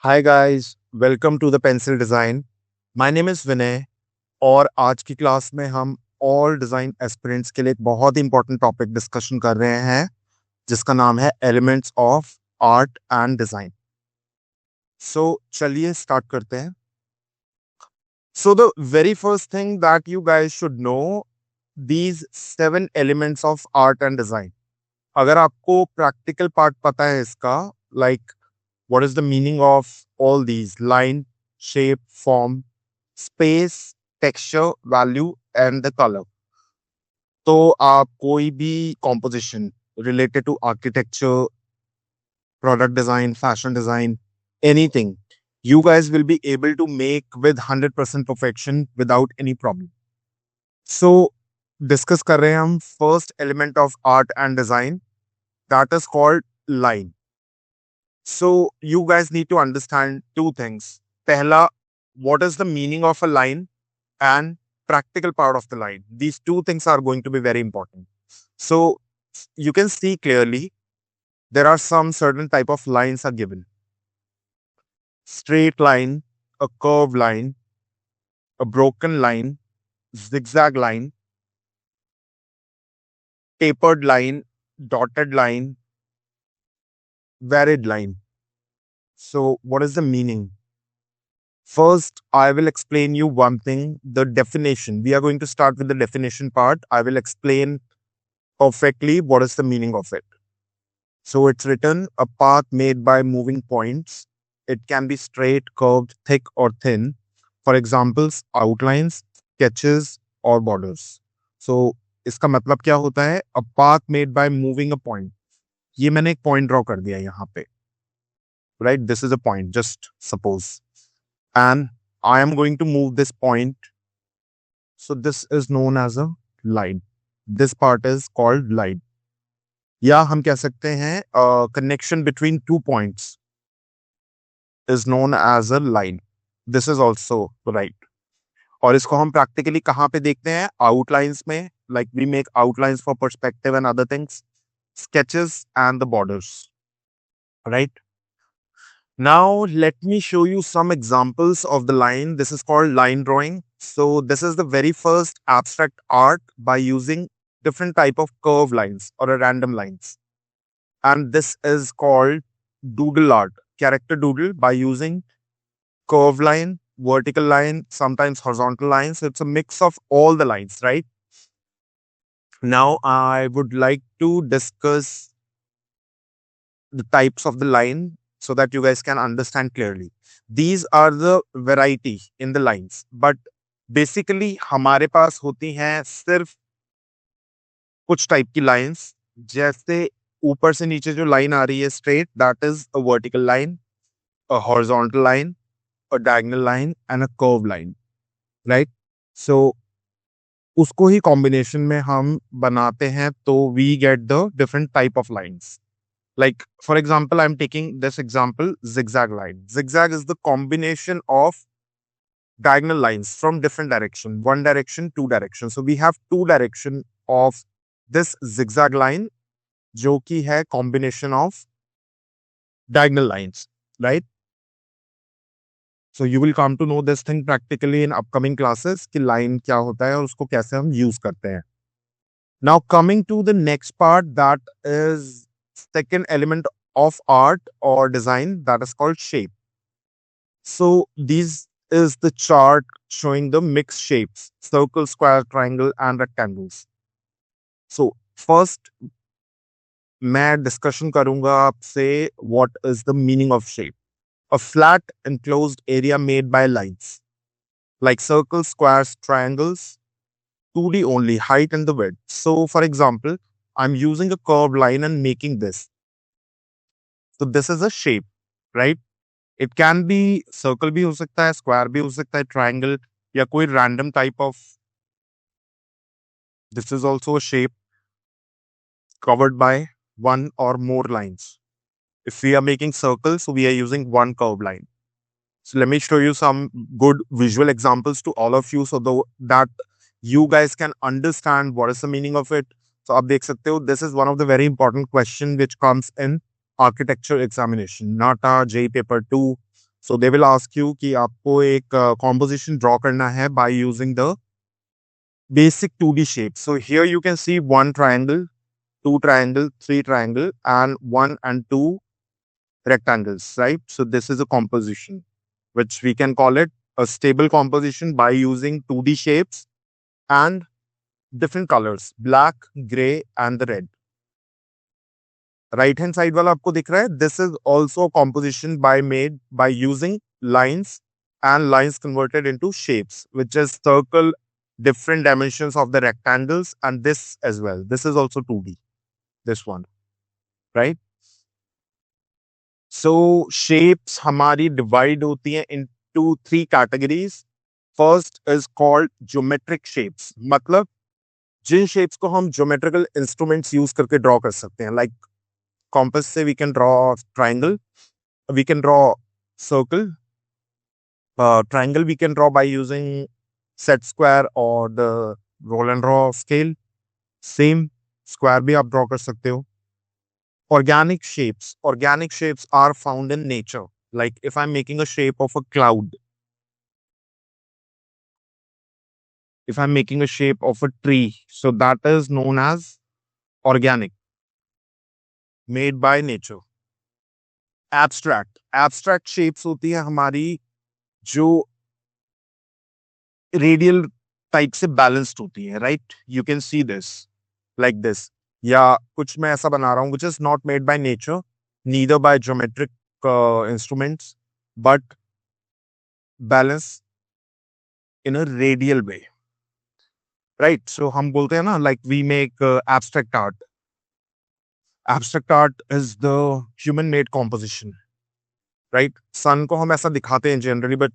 Hi guys, welcome to the pencil design. My name is Vinay और आज की class में हम ऑल डिज़ाइन एस्पिरेंट्स के लिए एक बहुत ही इंपॉर्टेंट टॉपिक डिस्कशन कर रहे हैं जिसका नाम है elements of art and design. So चलिए स्टार्ट करते हैं। So the very first thing that you guys should know, these 7 elements of art and design. अगर आपको प्रैक्टिकल पार्ट पता है इसका, like what is the meaning of all these: line, shape, form, space, texture, value and the color? तो आप कोई भी composition related to architecture, product design, fashion design, anything, you guys will be able to make with 100% perfection without any problem. So discuss कर रहे हैं हम first element of art and design, that is called line. So you guys need to understand two things. Pehla, what is the meaning of a line and practical part of the line. These two things are going to be very important. So you can see clearly there are some certain type of lines are given. Straight line, a curved line, a broken line, zigzag line, tapered line, dotted line, varied line. So what is the meaning? First, I will explain you one thing, the definition. We are going to start with the definition part. I will explain perfectly what is the meaning of it. So it's written a path made by moving points. It can be straight, curved, thick or thin. For examples, outlines, sketches or borders. So इसका मतलब क्या होता है? A path made by moving a point. ये मैंने एक point draw कर दिया यहाँ पे. Right? This is a point, just suppose. And I am going to move this point. So this is known as a line. This part is called line. या हम कह सकते हैं connection between 2 points is known as a line. This is also right. और इसको हम practically कहाँ पे देखते हैं? Outlines में, like we make outlines for perspective and other things, sketches and the borders, right? Now let me show you some examples of the line. This is called line drawing. So this is the very first abstract art by using different type of curve lines or a random lines. And this is called doodle art, character doodle, by using curve line, vertical line, sometimes horizontal lines. So it's a mix of all the lines, right? Now I would like to discuss the types of the line so that you guys can understand clearly. These are the variety in the lines, but basically हमारे पास होती हैं सिर्फ कुछ type की lines, जैसे ऊपर से नीचे जो लाइन आ रही है straight, that is a vertical line, a horizontal line, a diagonal line and a curved line, right? So उसको ही कॉम्बिनेशन में हम बनाते हैं तो we get the different type of lines. Like for example, I'm taking this example, zigzag line. Zigzag is the combination of diagonal lines from different direction, one direction, two direction. So we have two direction of this zigzag line, जो कि है combination of diagonal lines, right? So you will come to know this thing practically in upcoming classes कि line क्या होता है और उसको कैसे हम use करते हैं. Now coming to the next part, that is second element of art or design, that is called shape. So this is the chart showing the mixed shapes: circle, square, triangle and rectangles. So first मैं discussion करूंगा आपसे what is the meaning of shape. A flat enclosed area made by lines like circles, squares, triangles, 2D only, height and the width. So for example, I'm using a curved line and making this. So this is a shape, right? It can be circle भी हो सकता है, square भी हो सकता है, triangle या कोई random type of. This is also a shape covered by one or more lines. If we are making circles, so we are using one curved line. So let me show you some good visual examples to all of you so that you guys can understand what is the meaning of it. So आप देख सकते हो, this is one of the very important question which comes in architecture examination, NATA, JEE paper 2. So they will ask you कि आपको एक composition draw करना है by using the basic 2D shape. So here you can see one triangle, two triangle, three triangle, and one and two rectangles, right? So this is a composition, which we can call it a stable composition by using 2D shapes and different colors, black, gray, and the red. Right hand side वाला आपको दिख रहा है? This is also a composition made by using lines and lines converted into shapes, which is circle, different dimensions of the rectangles, and this as well. This is also 2D, this one, right? So shapes हमारी divide होती हैं into three categories. First is called geometric shapes. मतलब जिन shapes को हम geometrical instruments use करके draw कर सकते हैं. Like compass से we can draw triangle, we can draw circle. Triangle we can draw by using set square or the roll and draw scale. Same square भी आप draw कर सकते हो. Organic shapes are found in nature. Like if I'm making a shape of a cloud, if I'm making a shape of a tree, so that is known as organic, made by nature. Abstract shapes होती है हमारी जो radial type से balanced होती है, right? You can see this like this, या कुछ मैं ऐसा बना रहा हूँ which is not made by nature, neither by geometric instruments, but balance in a radial way, right? So हम बोलते हैं ना, like we make abstract art. Abstract art is the human made composition, right? Sun को हम ऐसा दिखाते हैं generally, but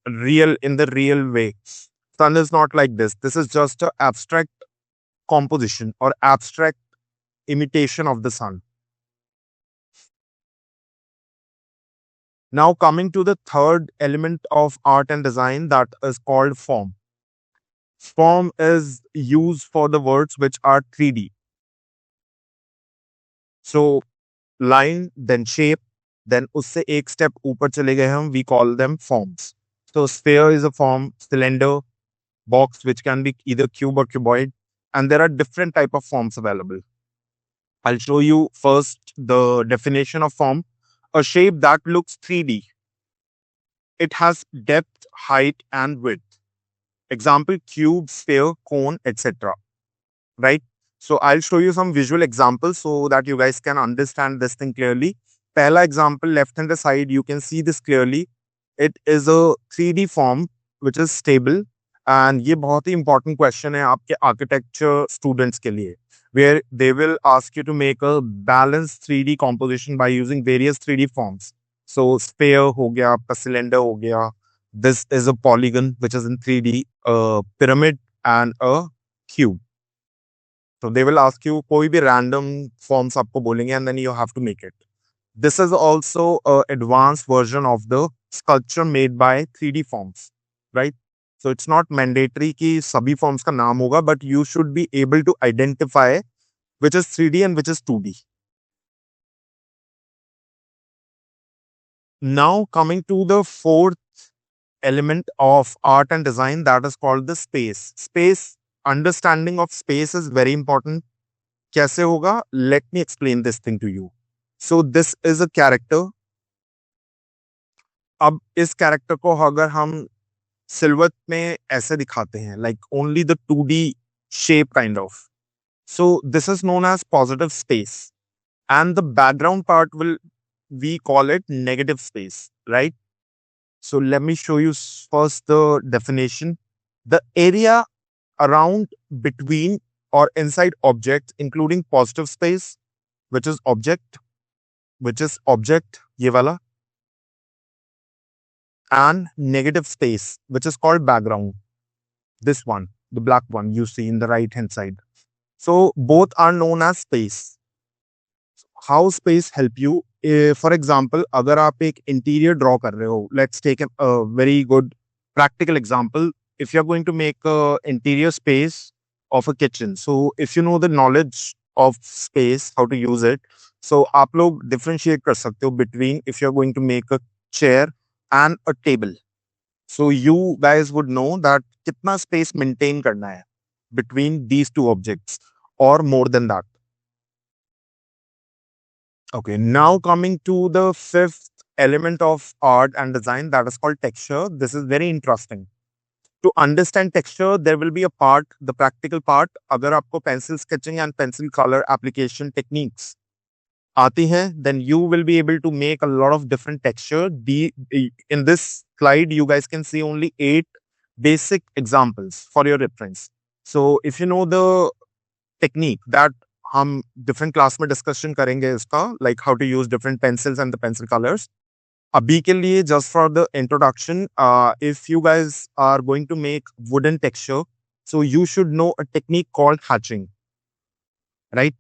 real in the real way. Sun is not like this. This is just an abstract composition or abstract imitation of the sun. Now coming to the third element of art and design, that is called form. Form is used for the words which are 3D. So line, then shape, then उससे एक step ऊपर चले गए हम, we call them forms. So sphere is a form, cylinder, box, which can be either cube or cuboid, and there are different type of forms available. I'll show you first the definition of form. A shape that looks 3D. It has depth, height, and width. Example, cube, sphere, cone, etc. Right? So I'll show you some visual examples so that you guys can understand this thing clearly. Pehla example, left hand side, you can see this clearly. It is a 3D form which is stable. And ये बहुत ही important question है आपके architecture students के लिए, where they will ask you to make a balanced 3D composition by using various 3D forms. So sphere हो गया, आपका cylinder हो गया. This is a polygon which is in 3D, a pyramid and a cube. So they will ask you कोई भी random forms आपको बोलेंगे and then you have to make it. This is also an advanced version of the sculpture made by 3D forms, right? So it's not mandatory कि सभी forms का नाम होगा, but you should be able to identify which is 3D and which is 2D. Now coming to the fourth element of art and design, that is called the space. Space, understanding of space is very important. कैसे होगा? Let me explain this thing to you. So this is a character. अब इस character को अगर हम silhouette में ऐसे दिखाते हैं, like only the 2D shape kind of. So this is known as positive space. And the background part we call it negative space, right? So let me show you first the definition. The area around, between, or inside objects, including positive space, which is object, ये वाला, and negative space, which is called background. This one, the black one you see in the right hand side. So both are known as space. How space help you? For example, अगर आप एक interior draw कर रहे हो, let's take a very good practical example. If you're going to make a interior space of a kitchen, so if you know the knowledge of space, how to use it, so आप लोग differentiate कर सकते हो between if you're going to make a chair and a table. So you guys would know that kitna space maintain karna hai between these two objects or more than that. Okay, now coming to the fifth element of art and design, that is called texture. This is very interesting. To understand texture, there will be a part, the practical part. अगर आपको pencil sketching and pencil color application techniques आती हैं, then you will be able to make a lot of different texture. In this slide, you guys can see only 8 basic examples for your reference. So if you know the technique that हम different class में discussion करेंगे इसका, like how to use different pencils and the pencil colors. अभी के लिए just for the introduction, if you guys are going to make wooden texture, so you should know a technique called hatching, right?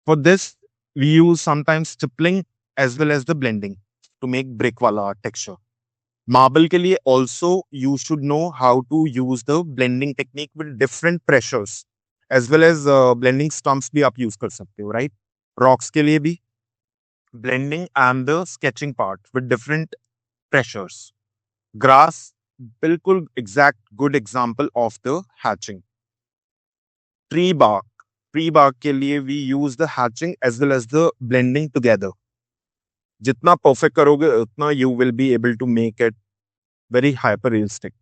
For this, we use sometimes stippling as well as the blending to make brick wala texture. Marble के लिए also you should know how to use the blending technique with different pressures as well as blending stumps भी आप use कर सकते हो, right? Rocks के लिए भी blending and the sketching part with different pressures. Grass, बिल्कुल exact good example of the hatching. Tree bark. Tree bark के लिए we use the hatching as well as the blending together. जितना perfect करोगे उतना you will be able to make it very hyper realistic.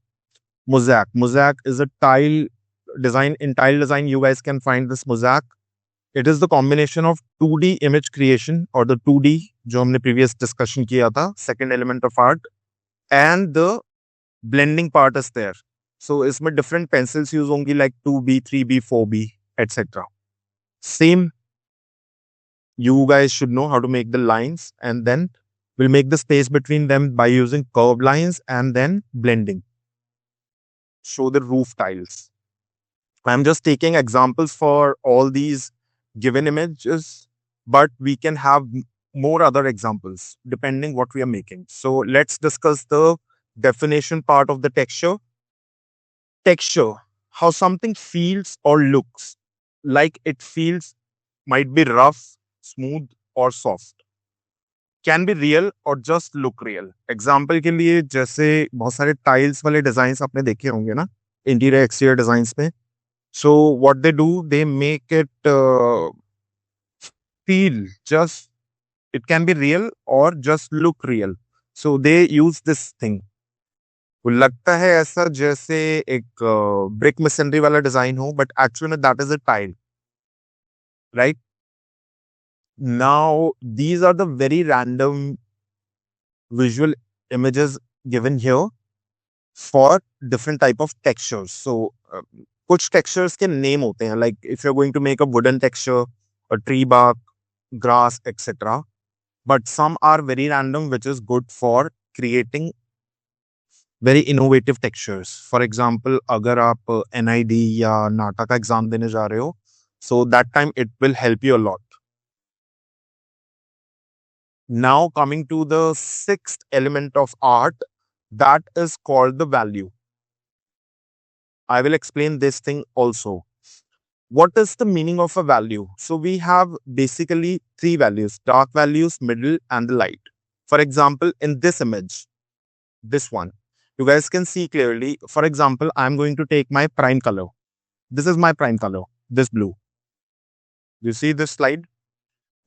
Mosaic. Mosaic is a tile design. In tile design, you guys can find this mosaic. It is the combination of 2D image creation or the 2D जो हमने previous discussion किया था, second element of art, and the blending part is there. So इसमें different pencils use होंगी like 2B, 3B, 4B, etc. Same, you guys should know how to make the lines, and then we'll make the space between them by using curved lines and then blending. Show the roof tiles. I'm just taking examples for all these given images, but we can have more other examples depending what we are making. So let's discuss the definition part of the texture. Texture, how something feels or looks like it feels, might be rough, smooth or soft. Can be real or just look real. Example के लिए जैसे बहुत सारे tiles वाले designs आपने देखे होंगे ना, interior exterior designs में. So what they do, they make it feel just, it can be real or just look real. So they use this thing. वो लगता है ऐसा जैसे एक brick masonry वाला design हो, but actually that is a tile, right? Now, these are the very random visual images given here for different type of textures. So, कुछ textures के name होते हैं, like if you're going to make a wooden texture, a tree bark, grass, etc. But some are very random, which is good for creating very innovative textures. For example, अगर आप NID या नाटा का exam देने जा रहे हो, so that time it will help you a lot. Now coming to the sixth element of art, that is called the value. I will explain this thing also. What is the meaning of a value? So we have basically 3 values: dark values, middle, and the light. For example, in this image, this one, you guys can see clearly. For example, I'm going to take my prime color. This is my prime color, this blue. You see this slide?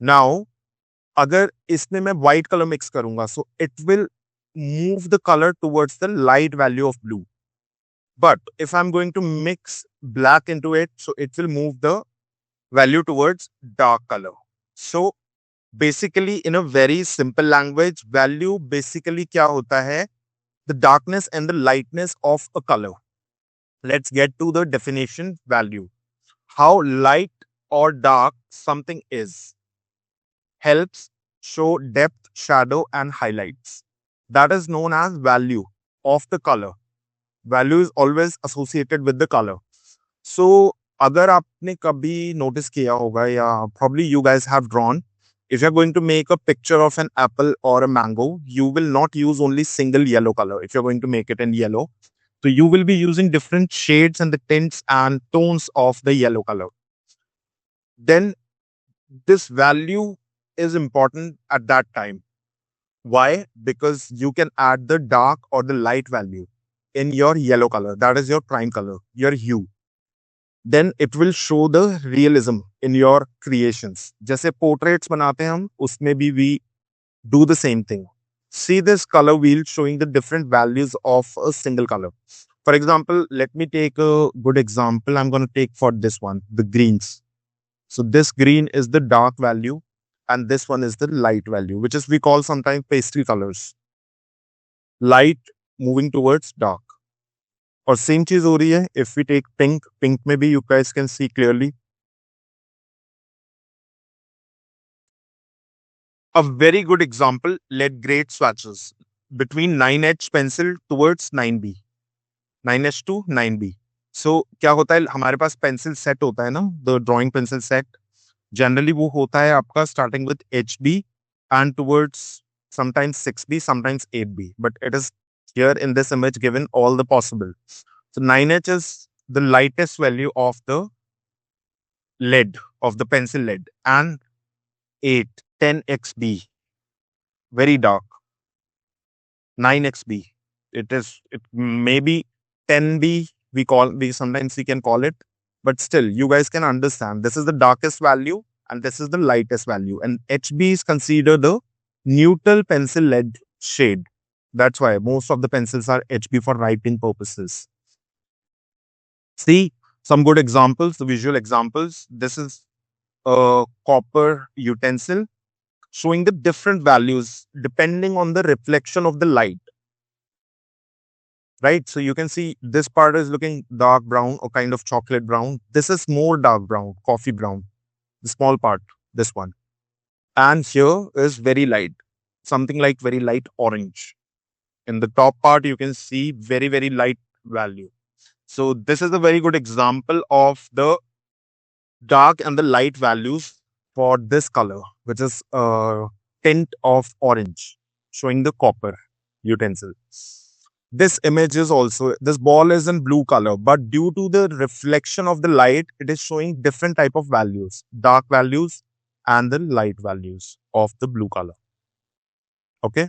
Now, अगर इसमें मैं white color mix करूंगा, so it will move the color towards the light value of blue. But if I'm going to mix black into it, so it will move the value towards dark color. So basically, in a very simple language, value basically क्या होता है? The darkness and the lightness of a color. Let's get to the definition value. How light or dark something is helps show depth, shadow, and highlights. That is known as value of the color. Value is always associated with the color. So, अगर आपने कभी notice किया होगा या probably you guys have drawn, if you're going to make a picture of an apple or a mango, you will not use only single yellow color if you're going to make it in yellow. So you will be using different shades and the tints and tones of the yellow color. Then this value is important at that time. Why? Because you can add the dark or the light value in your yellow color. That is your prime color, your hue. Then it will show the realism in your creations. जैसे portraits बनाते हैं हम, उसमें भी we do the same thing. See this color wheel showing the different values of a single color. For example, let me take a good example. I'm going to take for this one, the greens. So this green is the dark value and this one is the light value, which is we call sometimes pastel colors. Light moving towards dark. और same चीज हो रही है if we take pink pink में भी you guys can see clearly a very good example let great swatches between 9H pencil towards 9B 9H to 9B so क्या होता है हमारे पास पेंसिल सेट होता है ना the drawing pencil set generally वो होता है आपका starting with HB and towards sometimes 6B sometimes 8B but it is here in this image given all the possible so 9H is the lightest value of the lead of the pencil lead and 8 10xb very dark 9xb it maybe 10b we sometimes we can call it but still you guys can understand this is the darkest value and this is the lightest value and HB is considered the neutral pencil lead shade that's why most of the pencils are HB for writing purposes see some good examples the visual examples this is a copper utensil showing the different values depending on the reflection of the light. Right? So you can see this part is looking dark brown or kind of chocolate brown. This is more dark brown, coffee brown. The small part, this one. And here is very light, something like very light orange. In the top part, you can see very, very light value. So this is a very good example of the dark and the light values for this color, which is a tint of orange, showing the copper utensil. This image is also, this ball is in blue color, but due to the reflection of the light, it is showing different type of values, dark values and the light values of the blue color. Okay.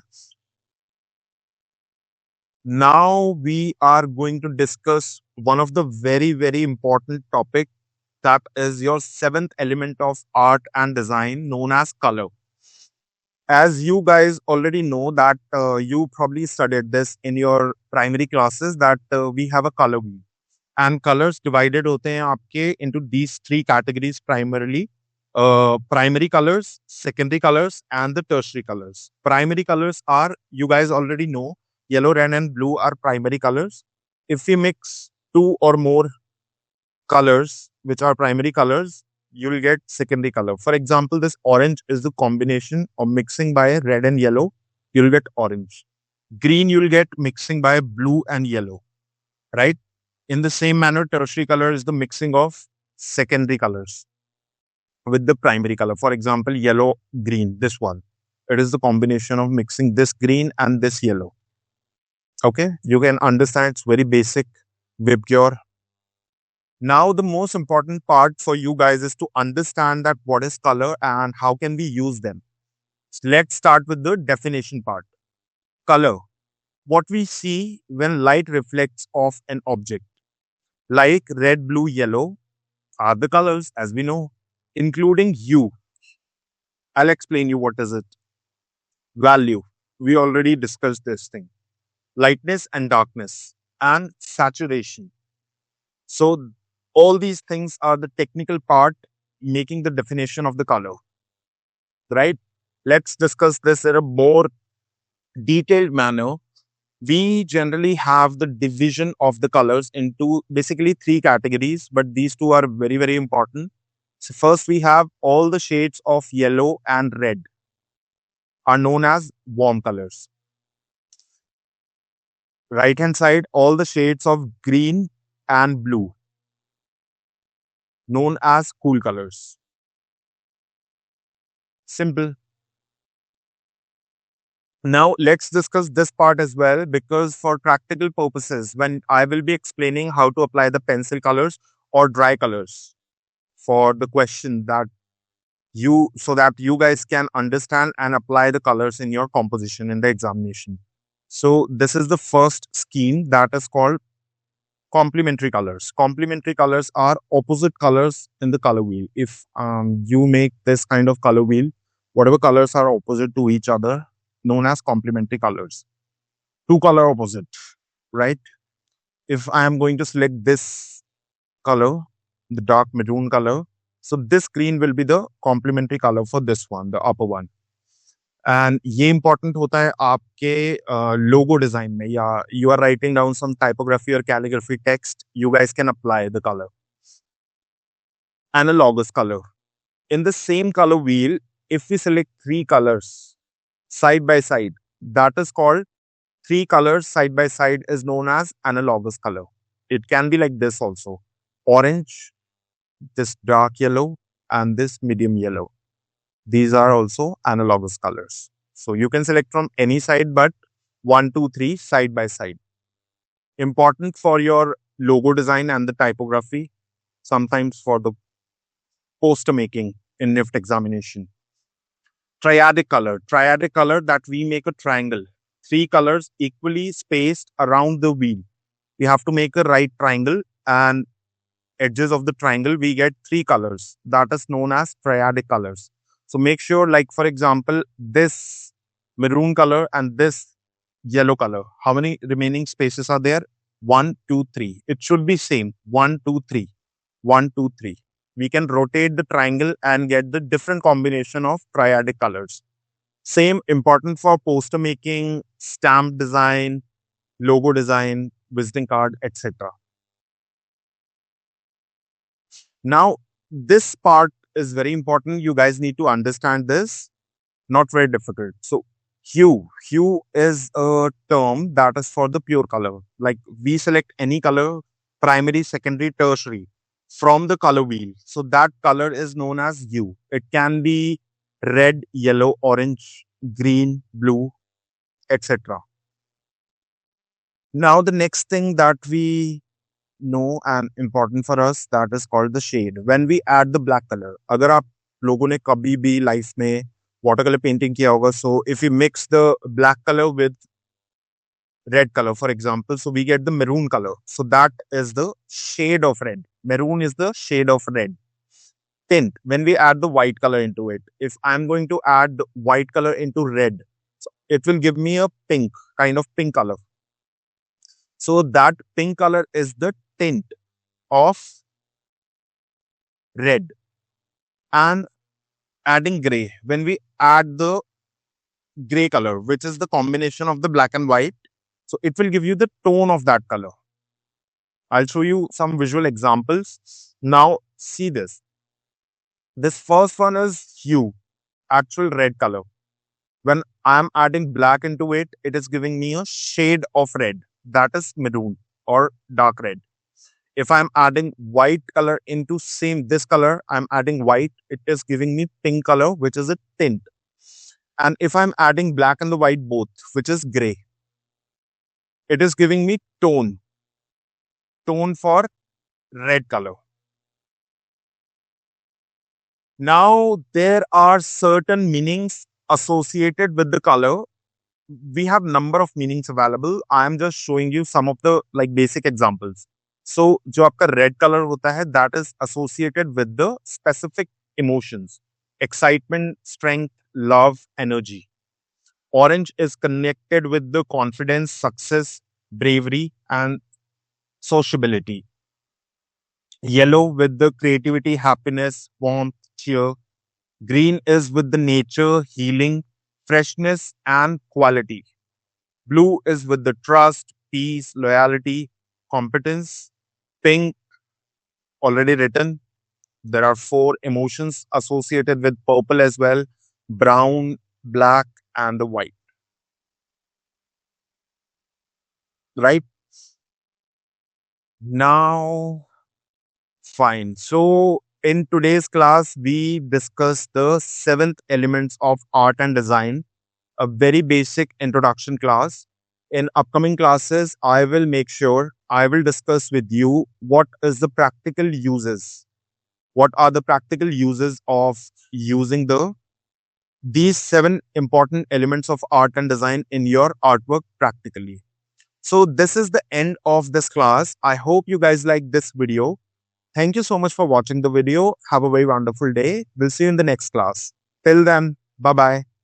Now we are going to discuss one of the very, very important topic that is your seventh element of art and design known as color. As you guys already know that you probably studied this in your primary classes that we have a color wheel and colors divided होते हैं आपके into these three categories primarily primary colors, secondary colors and the tertiary colors. Primary colors are you guys already know yellow, red and blue are primary colors. If we mix two or more colors which are primary colors you will get secondary color. For example, this orange is the combination of mixing by red and yellow. You will get orange. Green you will get mixing by blue and yellow. Right? In the same manner, tertiary color is the mixing of secondary colors with the primary color. For example, yellow, green, this one. It is the combination of mixing this green and this yellow. Okay? You can understand it's very basic. Vibgyor. Now, the most important part for you guys is to understand that what is color and how can we use them. So let's start with the definition part. Color. What we see when light reflects off an object. Like red, blue, yellow are the colors as we know, including hue. I'll explain you what is it. Value. We already discussed this thing. Lightness and darkness and saturation. So all these things are the technical part making the definition of the color, right? Let's discuss this in a more detailed manner. We generally have the division of the colors into basically three categories, but these two are very, very important. So first we have all the shades of yellow and red are known as warm colors. Right hand side, all the shades of green and blue known as cool colors. Simple. Now let's discuss this part as well because for practical purposes, when I will be explaining how to apply the pencil colors or dry colors for the question that so that you guys can understand and apply the colors in your composition in the examination. So this is the first scheme that is called complementary colors. Complementary colors are opposite colors in the color wheel. If you make this kind of color wheel, whatever colors are opposite to each other, known as complementary colors. Two color opposite, right? If I am going to select this color, the dark maroon color, so this green will be the complementary color for this one, the upper one. And ये important होता है आपके logo design में, या you are writing down some typography और calligraphy text, you guys can apply the colour analogous color. In the same color wheel, if we select three colors side by side, that is called three colors side by side is known as analogous color. It can be like this also: orange, this dark yellow, and this medium yellow. These are also analogous colors. So you can select from any side, but 1, 2, 3 side by side. Important for your logo design and the typography, sometimes for the poster making in NIFT examination. Triadic color. Triadic color, that we make a triangle. Three colors equally spaced around the wheel. We have to make a right triangle, and edges of the triangle, we get three colors. That is known as triadic colors. So make sure, like for example, this maroon color and this yellow color, how many remaining spaces are there? 1, 2, 3. It should be same. 1, 2, 3. 1, 2, 3. We can rotate the triangle and get the different combination of triadic colors. Same important for poster making, stamp design, logo design, visiting card, etc. Now, this part is very important. You guys need to understand this. Not very difficult. So, hue. Hue is a term that is for the pure color. Like we select any color, primary, secondary, tertiary, from the color wheel. So, that color is known as hue. It can be red, yellow, orange, green, blue, etc. Now, the next thing that we know and important for us, that is called the shade. When we add the black color, अगर आप लोगों ने कभी भी life में watercolor painting किया होगा, so if we mix the black color with red color, for example, so we get the maroon color. So that is the shade of red. Maroon is the shade of red. Tint, when we add the white color into it, if I'm going to add the white color into red, so it will give me a pink, kind of pink color. So that pink color is the tint of red. And adding gray, when we add the gray color, which is the combination of the black and white, so it will give you the tone of that color. I'll show you some visual examples. Now see this. This first one is hue, actual red color. When I'm adding black into it, it is giving me a shade of red. That is maroon or dark red. If I'm adding white color into this color, I'm adding white, it is giving me pink color, which is a tint. And if I'm adding black and the white both, which is gray, it is giving me tone for red color. Now, there are certain meanings associated with the color. We have number of meanings available. I am just showing you some of the like basic examples. So, जो आपका red color होता है, that is associated with the specific emotions: excitement, strength, love, energy. Orange is connected with the confidence, success, bravery, and sociability. Yellow with the creativity, happiness, warmth, cheer. Green is with the nature, healing, freshness, and quality. Blue is with the trust, peace, loyalty, competence. Pink, already written. There are 4 emotions associated with purple as well: brown, black, and the white. Right? Now, fine. So, in today's class, we discussed the 7th elements of art and design, a very basic introduction class. In upcoming classes, I will make sure I will discuss with you what is the practical uses. what are the practical uses of using these 7 important elements of art and design in your artwork practically. So this is the end of this class. I hope you guys like this video. Thank you so much for watching the video. Have a very wonderful day. We'll see you in the next class. Till then, bye bye.